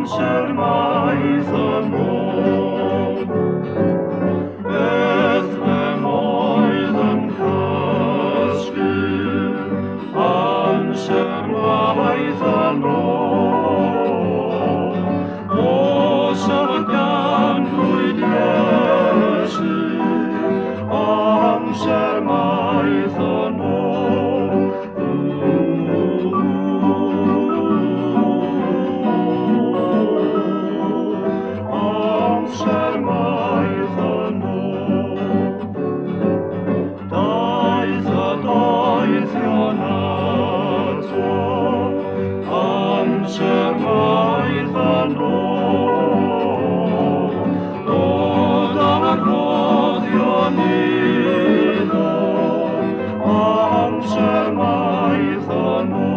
amser maithon nhw. Beth fy moedd yn cysgu, amser maithon nhw. Os oedd gan rwyd Iesu, amser maithon nhw. Amser maithon nhw. Daeth a doethion ato, amser maithon nhw. Dod ar roddion iddo, amser maithon nhw.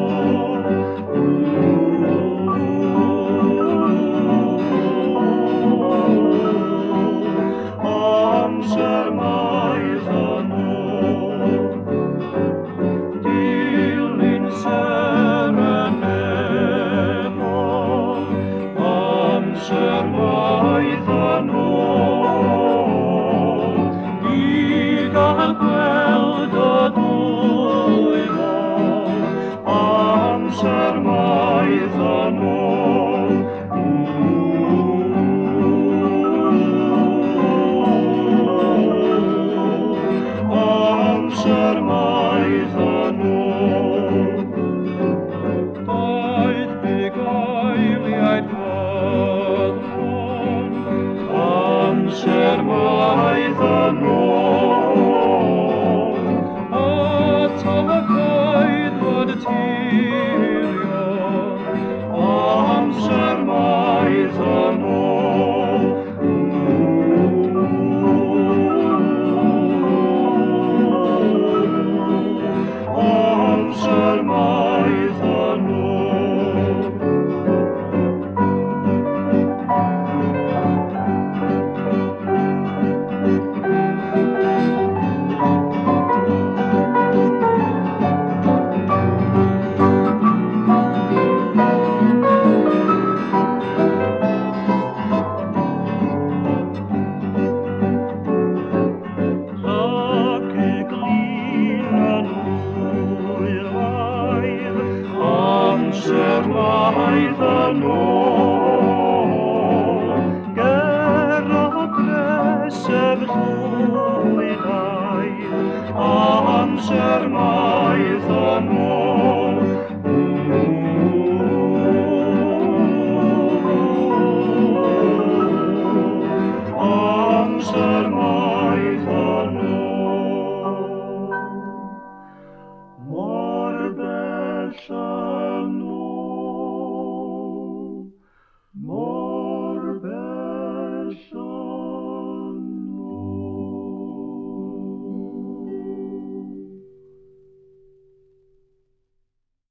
Amser maithon nhw. Dilyn serenedol, amser maithon nhw. I gael gweld y dwylo, amser maithon nhw. Amser maithon nhw. Daeth bugeiliaid fyddwn, amser maithon nhw. A tamacoedd tirio, amser maithon nhw. Amser maithon nhw. Amser maithon nhw. Ger o bresef llwydau, amser maithon nhw.